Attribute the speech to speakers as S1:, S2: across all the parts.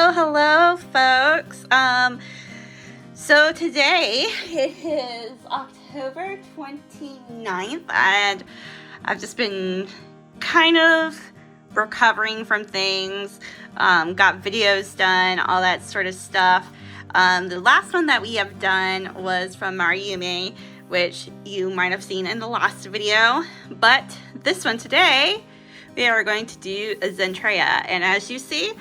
S1: Hello, folks. So today it is October 29th, and I've just been kind of recovering from things, got videos done, all that sort of stuff. The last one that we have done was from Mariume, which you might have seen in the last video, but this one today, we are going to do a Zentrea, and as you see,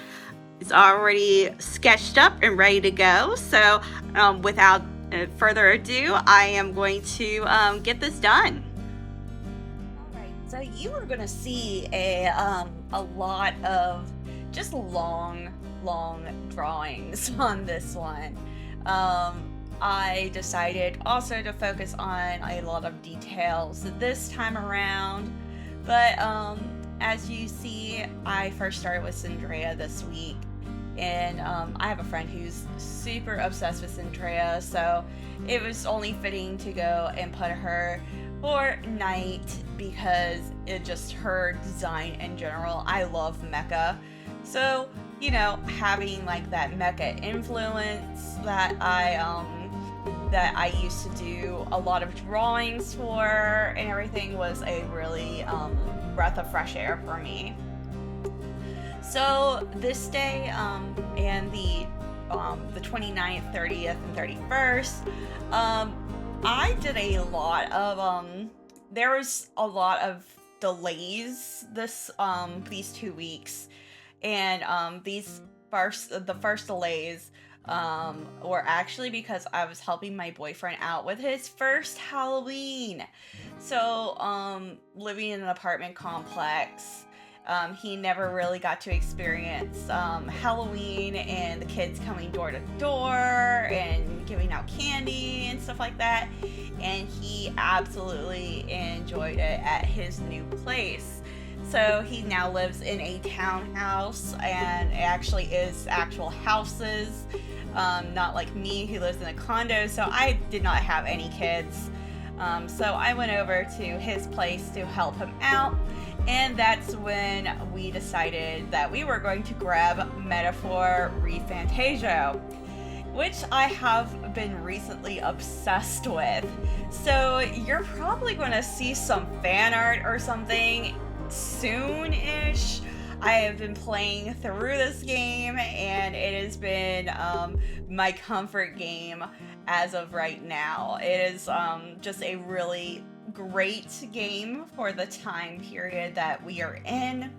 S1: it's already sketched up and ready to go. So without further ado, I am going to get this done. All right, so you are going to see a lot of just long drawings on this one. I decided also to focus on a lot of details this time around, but as you see, I first started with Zentrea this week, and I have a friend who's super obsessed with Zentrea, so it was only fitting to go and put her for night because it just her design in general. I love mecha, so you know, having like that mecha influence that I used to do a lot of drawings for and everything was a really breath of fresh air for me. So this day and the 29th, 30th, and 31st, I did a lot of there was a lot of delays these 2 weeks, and the first delays were actually because I was helping my boyfriend out with his first Halloween. So, living in an apartment complex, he never really got to experience Halloween and the kids coming door to door and giving out candy and stuff like that. And he absolutely enjoyed it at his new place. So he now lives in a townhouse, and it actually is actual houses, not like me who lives in a condo. So I did not have any kids. So I went over to his place to help him out, and that's when we decided that we were going to grab Metaphor ReFantagio, which I have been recently obsessed with. So you're probably going to see some fan art or something soon-ish. I have been playing through this game, and it has been my comfort game as of right now. It is just a really great game for the time period that we are in,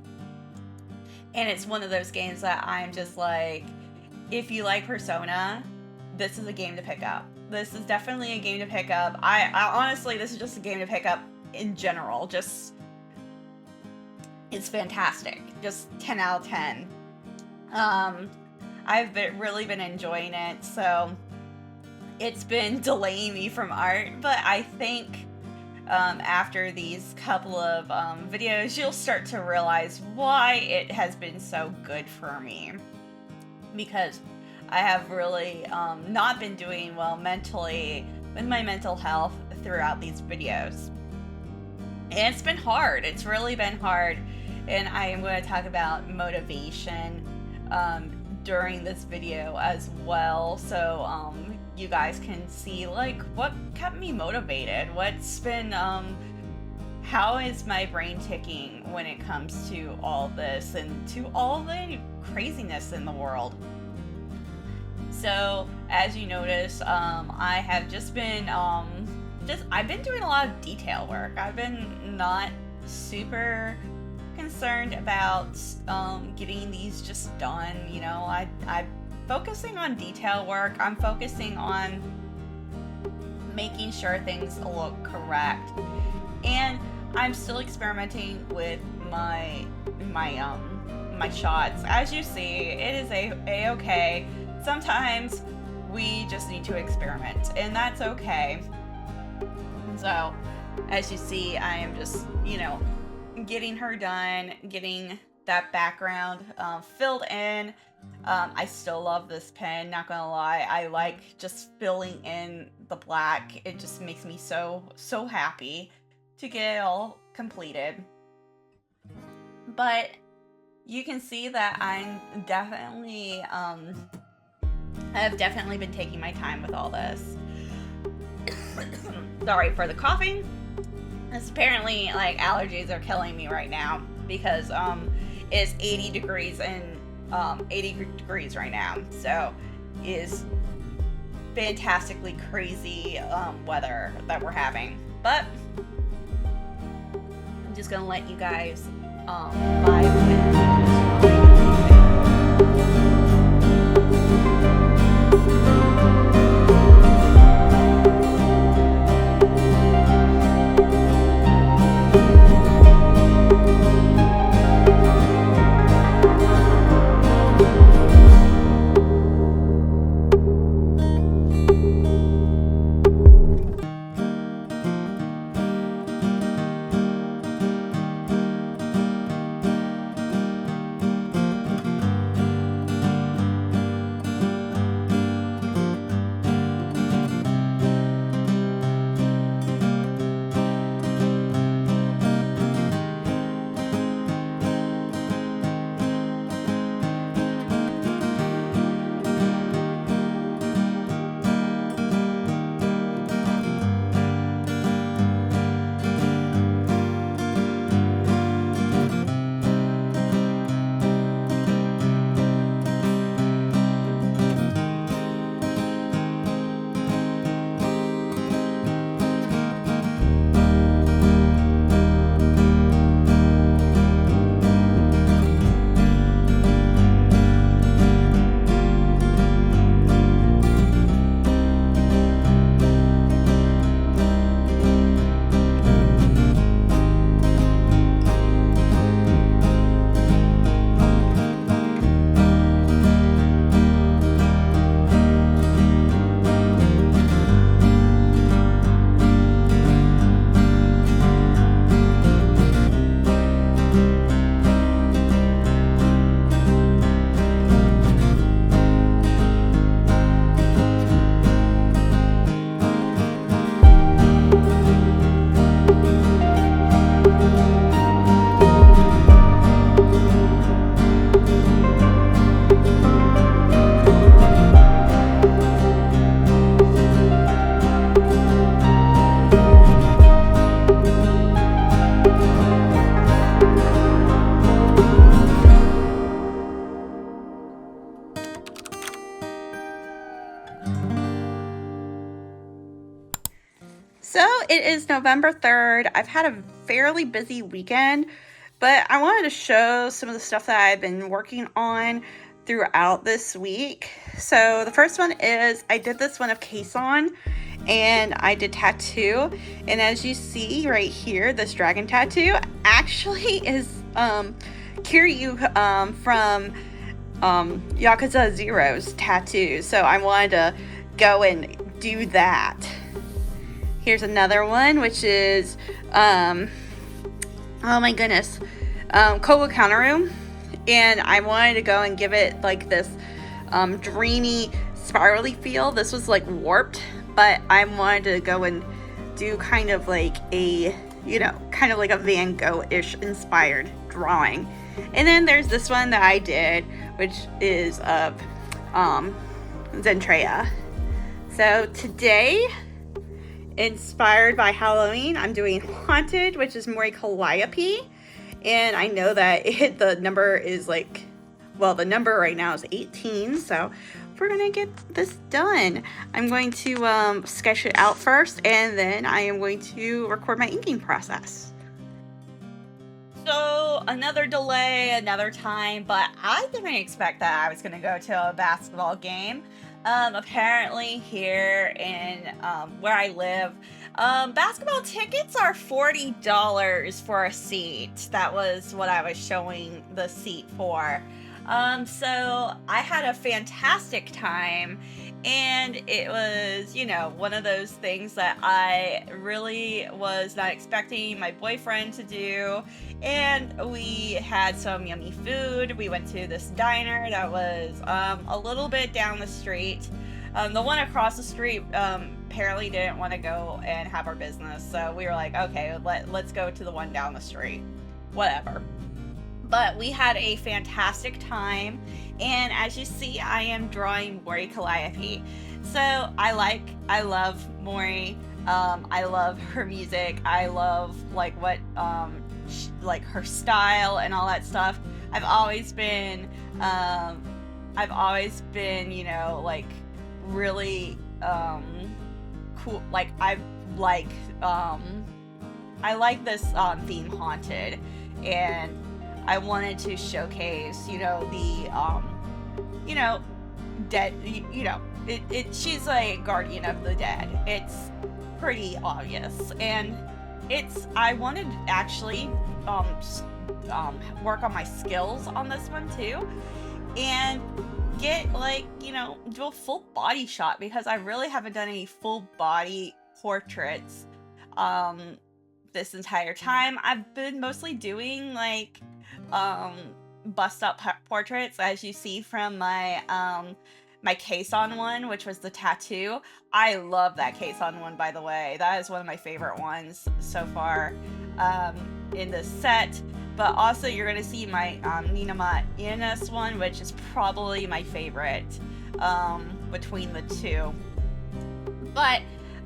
S1: and it's one of those games that I'm just like, if you like Persona, this is a game to pick up. This is definitely a game to pick up. I honestly, this is just a game to pick up in general. Just, it's fantastic. Just 10 out of 10. I've really been enjoying it, so it's been delaying me from art, but I think after these couple of videos, you'll start to realize why it has been so good for me. Because I have really not been doing well mentally with my mental health throughout these videos. And it's been hard. It's really been hard. And I am going to talk about motivation during this video as well. So you guys can see like what kept me motivated. What's been, how is my brain ticking when it comes to all this and to all the craziness in the world. So as you notice, I have just been, I've been doing a lot of detail work. I've been not super concerned about getting these just done, you know. I'm focusing on detail work. I'm focusing on making sure things look correct, and I'm still experimenting with my shots. As you see, it is a-okay. Sometimes we just need to experiment, and that's okay. So as you see, I am just, you know, getting her done, getting that background filled in. I still love this pen, not gonna lie. I like just filling in the black. It just makes me so happy to get it all completed. But you can see that I have definitely been taking my time with all this. Sorry for the coughing. It's apparently like allergies are killing me right now because it's 80 degrees and 80 degrees right now. So it is fantastically crazy weather that we're having. But I'm just gonna let you guys vibe with. So it is November 3rd. I've had a fairly busy weekend, but I wanted to show some of the stuff that I've been working on throughout this week. So the first one is I did this one of Kason, and I did tattoo. And as you see right here, this dragon tattoo actually is Kiryu from Yakuza Zero's tattoo. So I wanted to go and do that. Here's another one, which is, oh my goodness, Kobo Counter-Room. And I wanted to go and give it like this dreamy, spirally feel. This was like warped, but I wanted to go and do kind of like a, kind of like a Van Gogh-ish inspired drawing. And then there's this one that I did, which is of Zentrea. So today, inspired by Halloween, I'm doing Haunted, which is Mori Calliope. And I know that the number is like, well, the number right now is 18. So we're going to get this done. I'm going to sketch it out first, and then I am going to record my inking process. So another delay, another time, but I didn't expect that I was going to go to a basketball game. Apparently here in where I live, basketball tickets are $40 for a seat. That was what I was showing the seat for. So I had a fantastic time, and it was, one of those things that I really was not expecting my boyfriend to do. And we had some yummy food. We went to this diner that was a little bit down the street. The one across the street apparently didn't want to go and have our business. So we were like, okay, let's go to the one down the street. Whatever. But we had a fantastic time, and as you see, I am drawing Mori Calliope. So I love Mori. I love her music. I love like what like her style and all that stuff. I've always been you know, like really cool. Like I like this theme, Haunted, and I wanted to showcase, you know, the you know, dead, you know, she's a guardian of the dead. It's pretty obvious, and I wanted to actually work on my skills on this one too, and get, like, you know, do a full body shot, because I really haven't done any full body portraits this entire time. I've been mostly doing like bust up portraits, as you see from my my case on one, which was the tattoo. I love that case on one, by the way. That is one of my favorite ones so far in this set. But also you're gonna see my Ninama Ines one, which is probably my favorite between the two. But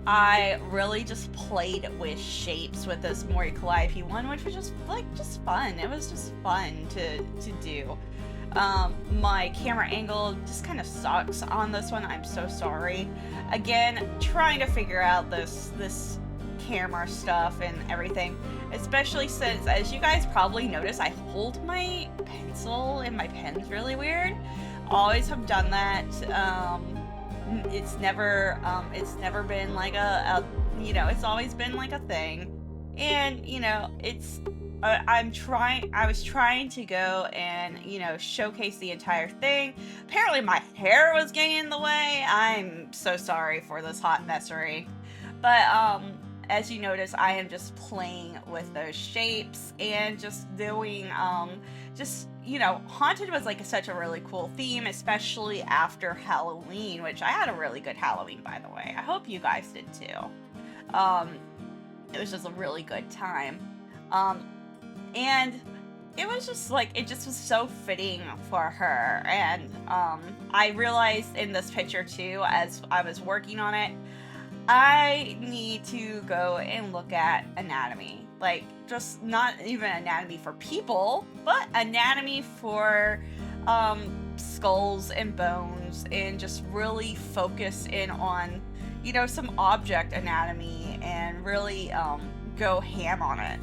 S1: I really just played with shapes with this Mori Calliope one, which was just fun. It was just fun to do. My camera angle just kind of sucks on this one. I'm so sorry. Again, trying to figure out this camera stuff and everything, especially since, as you guys probably notice, I hold my pencil and my pen's really weird. Always have done that. It's never been like a you know, it's always been like a thing. And, you know, I was trying to go and, you know, showcase the entire thing. Apparently my hair was getting in the way. I'm so sorry for this hot messery. But, as you notice, I am just playing with those shapes and just doing, you know, Haunted was like such a really cool theme, especially after Halloween, which I had a really good Halloween, by the way. I hope you guys did too. It was just a really good time. And it was just like, it just was so fitting for her. And I realized in this picture too, as I was working on it, I need to go and look at anatomy. Like, just not even anatomy for people, but anatomy for skulls and bones, and just really focus in on, you know, some object anatomy and really go ham on it.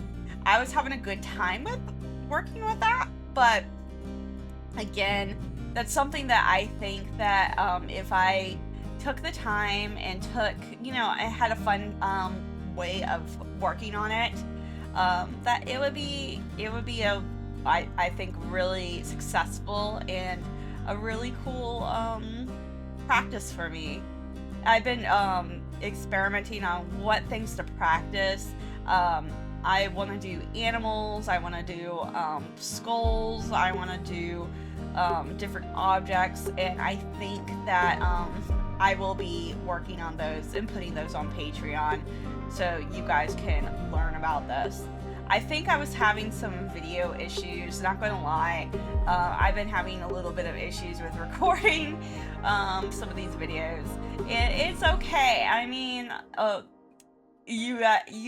S1: I was having a good time with working with that, but again, that's something that I think that if I took the time and I had a fun way of working on it, that it would be I think really successful and a really cool practice for me. I've been experimenting on what things to practice. I want to do animals, I want to do skulls, I want to do different objects, and I think that I will be working on those and putting those on Patreon so you guys can learn about this. I think I was having some video issues, not gonna lie. I've been having a little bit of issues with recording some of these videos, and it's okay. I mean, you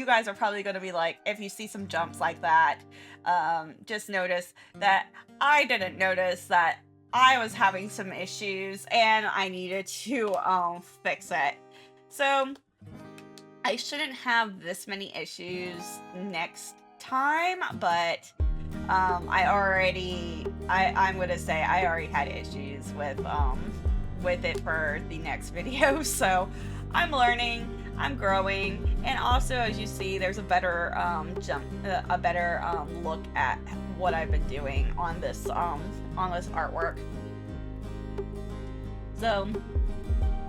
S1: guys are probably gonna be like, if you see some jumps like that, just notice that I didn't notice that I was having some issues and I needed to fix it. So I shouldn't have this many issues next time, but I'm gonna say I already had issues with it for the next video. So I'm learning, I'm growing, and also, as you see, there's a better look at what I've been doing on this artwork. So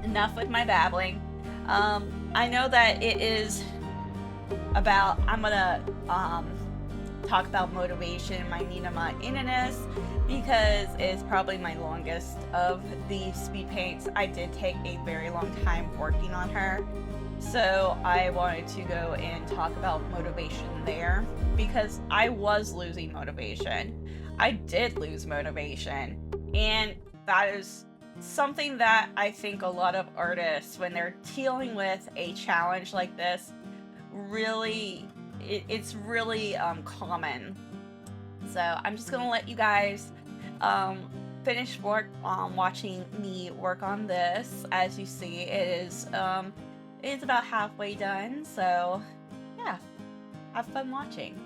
S1: enough with my babbling. I know that it is about, I'm gonna talk about motivation, my Ninama Inanis, because it's probably my longest of the speed paints. I did take a very long time working on her. So I wanted to go and talk about motivation there, because I was losing motivation. I did lose motivation. And that is something that I think a lot of artists, when they're dealing with a challenge like this, really, it's really common. So I'm just gonna let you guys finish watching me work on this. As you see, it's about halfway done, so yeah, have fun watching.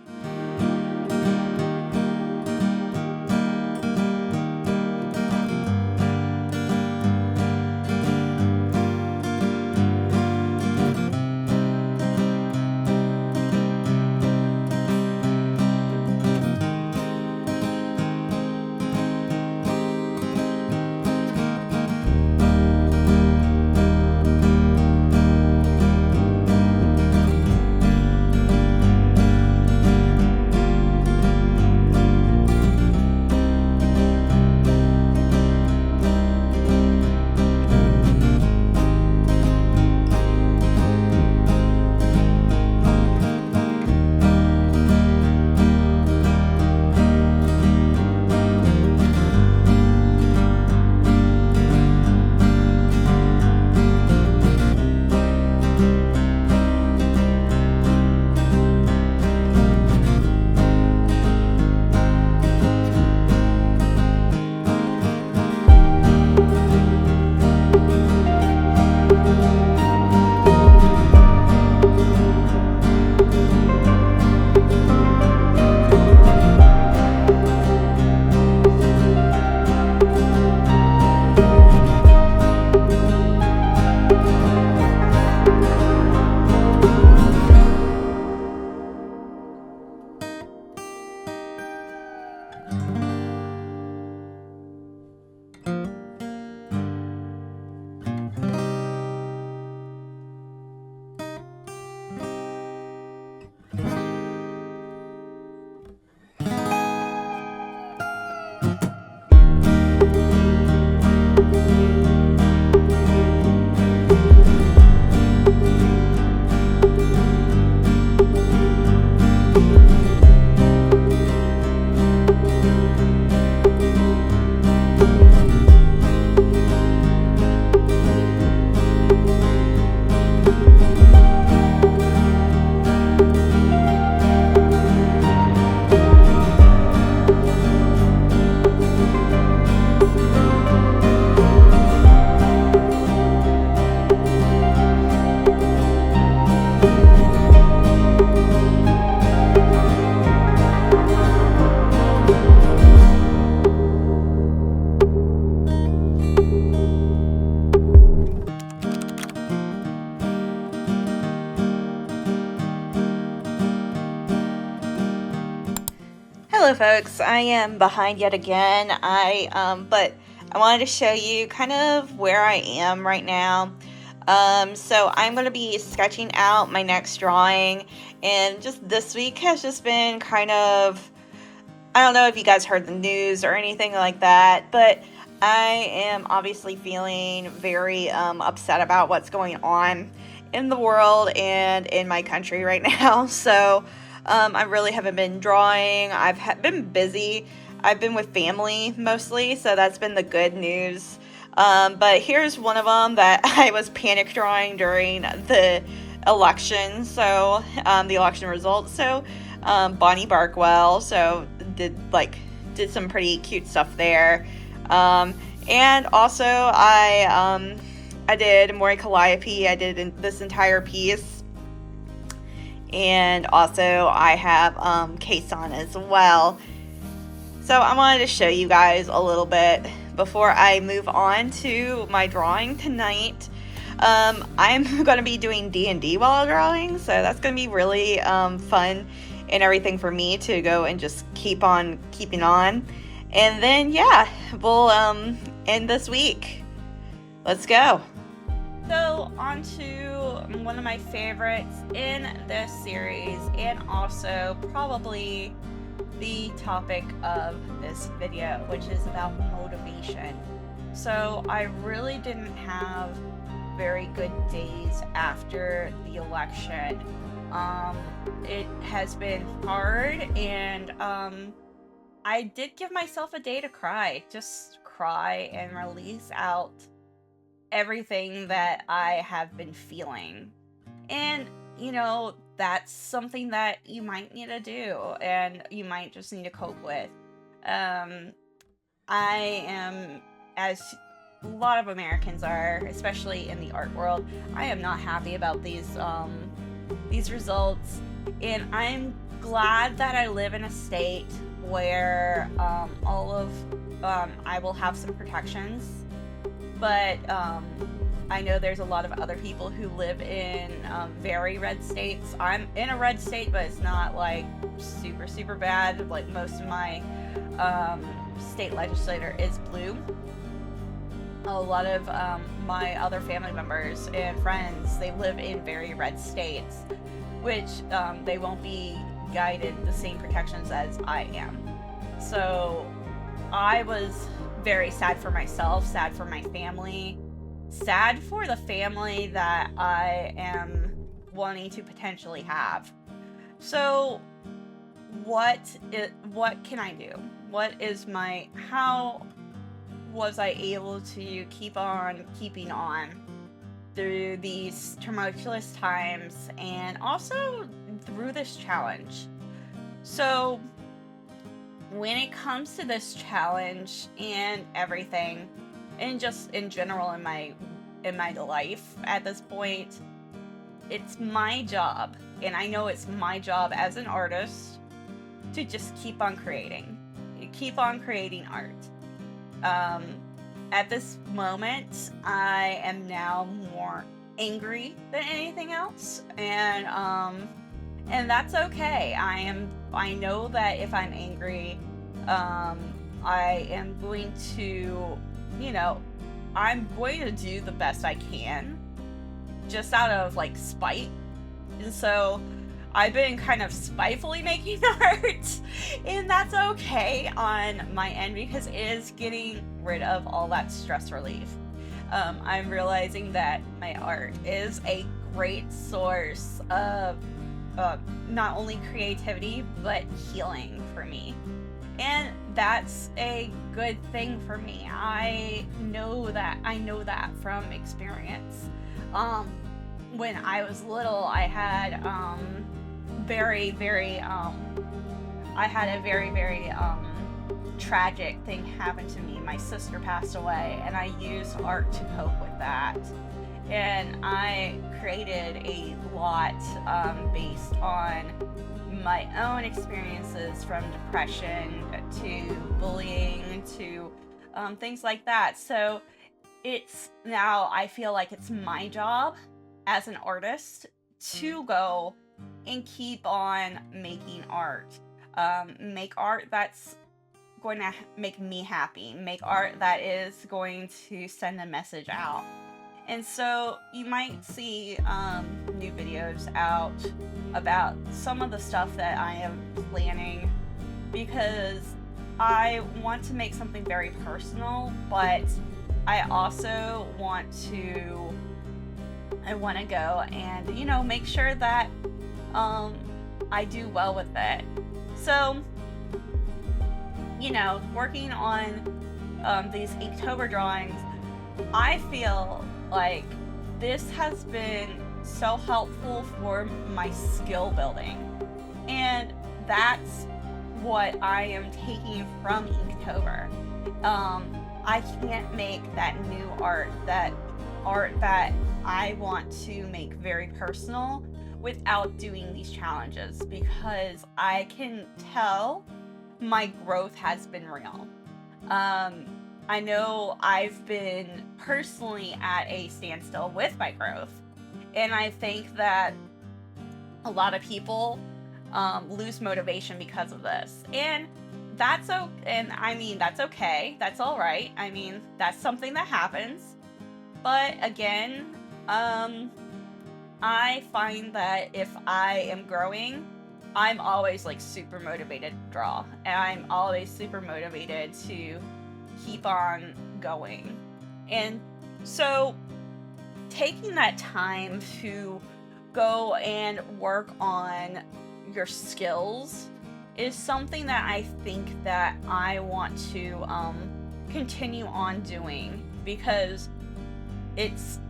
S1: Hello folks, I am behind yet again. But I wanted to show you kind of where I am right now. So I'm going to be sketching out my next drawing, and just this week has just been kind of, I don't know if you guys heard the news or anything like that, but I am obviously feeling very upset about what's going on in the world and in my country right now. So I really haven't been drawing. I've been busy. I've been with family mostly, so that's been the good news. But here's one of them that I was panic drawing during the election, so the election results. So Bonnie Barkwell, so did some pretty cute stuff there. And also I did Mori Calliope. I did this entire piece. And also I have Case on as well. So I wanted to show you guys a little bit before I move on to my drawing tonight. I'm going to be doing D&D while drawing, so that's going to be really fun and everything for me to go and just keep on keeping on. And then yeah, we'll end this week. Let's go. So on to one of my favorites in this series, and also probably the topic of this video, which is about motivation. So I really didn't have very good days after the election. It has been hard, and I did give myself a day to cry. Just cry and release out everything that I have been feeling. And, that's something that you might need to do, and you might just need to cope with. Um, I am, as a lot of Americans are, especially in the art world, I am not happy about these results, and I'm glad that I live in a state where I will have some protections, but I know there's a lot of other people who live in very red states. I'm in a red state, but it's not like super, super bad. Like most of my state legislator is blue. A lot of my other family members and friends, they live in very red states, which they won't be guided the same protections as I am. So I was very sad for myself, sad for my family, sad for the family that I am wanting to potentially have. So what can I do? How was I able to keep on keeping on through these tumultuous times, and also through this challenge? So when it comes to this challenge and everything, and just in general in my life at this point, it's my job, and I know it's my job as an artist, to just keep on creating art. At this moment, I am now more angry than anything else, and that's okay. I know that if I'm angry, I am going to, I'm going to do the best I can, just out of like spite. And so I've been kind of spitefully making art, and that's okay on my end because it is getting rid of all that stress relief. I'm realizing that my art is a great source of not only creativity but healing for me, and that's a good thing for me. I know that from experience. When I was little, I had a very, very tragic thing happen to me. My sister passed away, and I used art to cope with that. And I created a lot based on my own experiences, from depression to bullying to things like that. So I feel like it's my job as an artist to go and keep on making art. Make art that's going to make me happy. Make art that is going to send a message out. And so you might see new videos out about some of the stuff that I am planning, because I want to make something very personal, but I also want to go and, make sure that I do well with it. So, working on these Inktober drawings, I feel like this has been so helpful for my skill building, and that's what I am taking from Inktober. I can't make that new art that I want to make very personal without doing these challenges, because I can tell my growth has been real. I know I've been personally at a standstill with my growth, and I think that a lot of people lose motivation because of this, and that's okay. That's all right. That's something that happens. But again, I find that if I am growing, I'm always like super motivated to draw, and I'm always super motivated to keep on going. And so taking that time to go and work on your skills is something that I think that I want to continue on doing, because it's,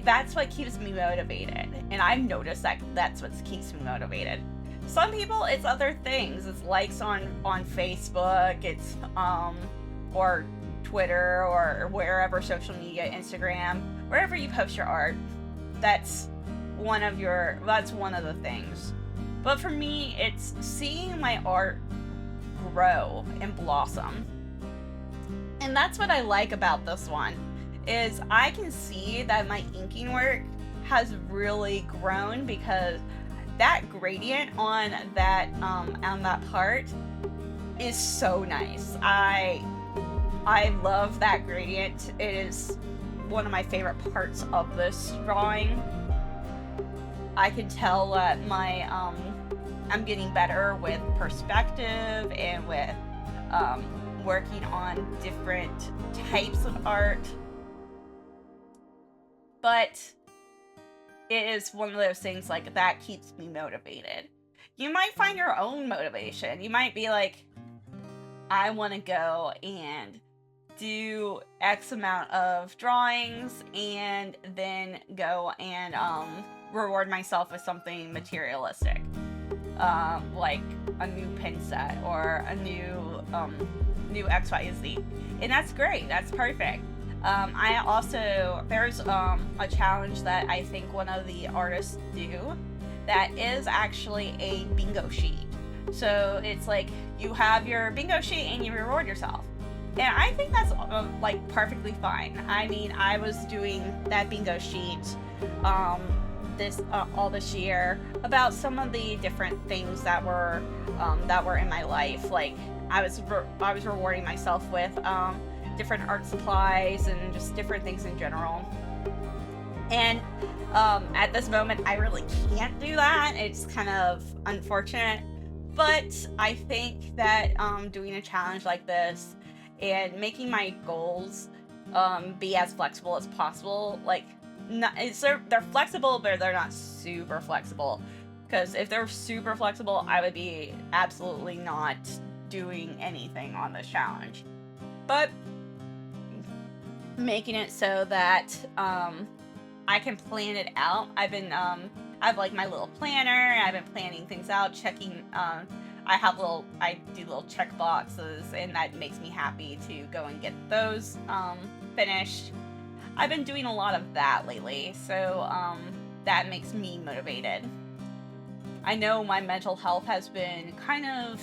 S1: that's what keeps me motivated. And I've noticed that that's what keeps me motivated. Some people, it's other things. It's likes on Facebook, it's or Twitter, or wherever, social media, Instagram, wherever you post your art. That's one of the things. But for me, it's seeing my art grow and blossom. And that's what I like about this one, is I can see that my inking work has really grown, because that gradient on that part is so nice. I love that gradient. It is one of my favorite parts of this drawing. I can tell that I'm getting better with perspective and with working on different types of art. But it is one of those things like that keeps me motivated. You might find your own motivation. You might be like, I want to go and do X amount of drawings and then go and reward myself with something materialistic, like a new pin set or a new XYZ, and that's great. That's perfect. I also, there's a challenge that I think one of the artists do that is actually a bingo sheet. So it's like you have your bingo sheet and you reward yourself. And I think that's like perfectly fine. I mean, I was doing that bingo sheet all this year about some of the different things that were in my life. Like I was rewarding myself with different art supplies and just different things in general. And at this moment, I really can't do that. It's kind of unfortunate. But I think that doing a challenge like this and making my goals be as flexible as possible, like, they're flexible, but they're not super flexible. Because if they're super flexible, I would be absolutely not doing anything on this challenge. But making it so that I can plan it out. I have like my little planner. I've been planning things out, checking. I do little check boxes, and that makes me happy to go and get those finished. I've been doing a lot of that lately, so that makes me motivated. I know my mental health has been kind of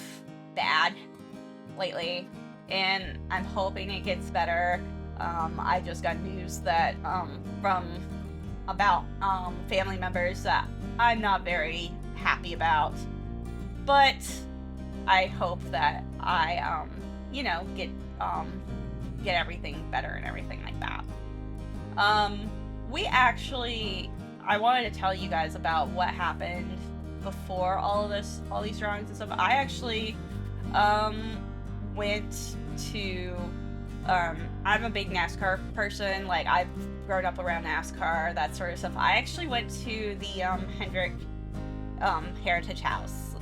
S1: bad lately, and I'm hoping it gets better. I just got news that about family members that I'm not very happy about, but I hope that I get everything better and everything like that. I wanted to tell you guys about what happened before all these drawings and stuff. I actually went to I'm a big NASCAR person. Like, I've grown up around NASCAR, that sort of stuff. I actually went to the Hendrick Heritage House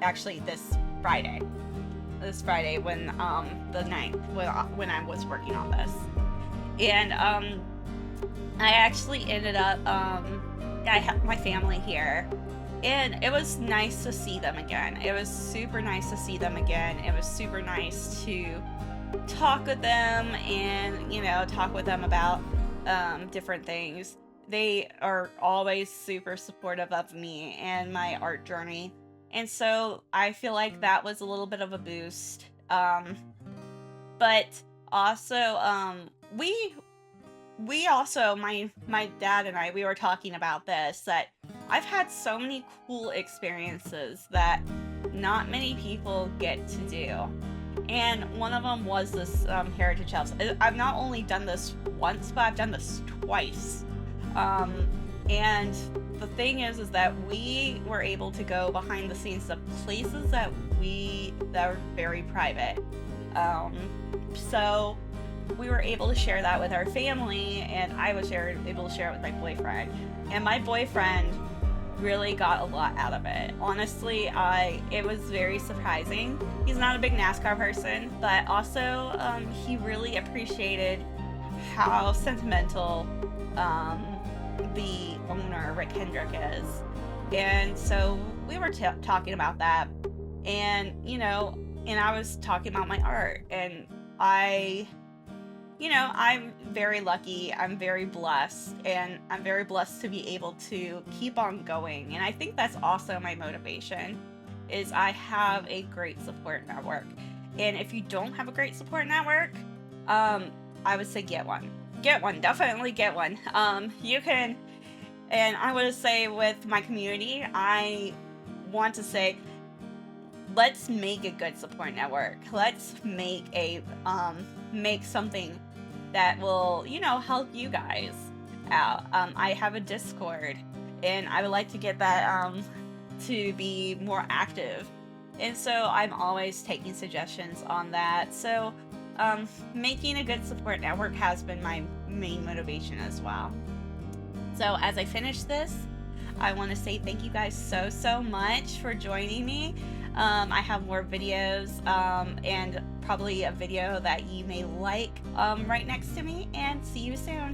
S1: actually this Friday when the 9th, when I was working on this. And I actually ended up I have my family here, and it was nice to see them again. It was super nice to see them again. It was super nice to talk with them and, talk with them about different things. They are always super supportive of me and my art journey. And so I feel like that was a little bit of a boost. But also, we also, my dad and I, we were talking about this, that I've had so many cool experiences that not many people get to do. And one of them was this Heritage House. I've not only done this once, but I've done this twice. And the thing is that we were able to go behind the scenes to places that are very private. So we were able to share that with our family, and I was able to share it with my boyfriend. And my boyfriend really got a lot out of it. Honestly, it was very surprising. He's not a big NASCAR person, but also he really appreciated how sentimental the owner, Rick Hendrick, is. And so we were talking about that, and and I was talking about my art, and I'm very lucky, I'm very blessed, and I'm very blessed to be able to keep on going. And I think that's also my motivation, is I have a great support network. And if you don't have a great support network, I would say get one. Definitely get one. You can, and I would say with my community, I want to say, let's make a good support network. Let's make make something that will, help you guys out. I have a Discord, and I would like to get that to be more active. And so I'm always taking suggestions on that. So making a good support network has been my main motivation as well. So as I finish this, I want to say thank you guys so much for joining me. I have more videos and probably a video that you may like right next to me, and see you soon.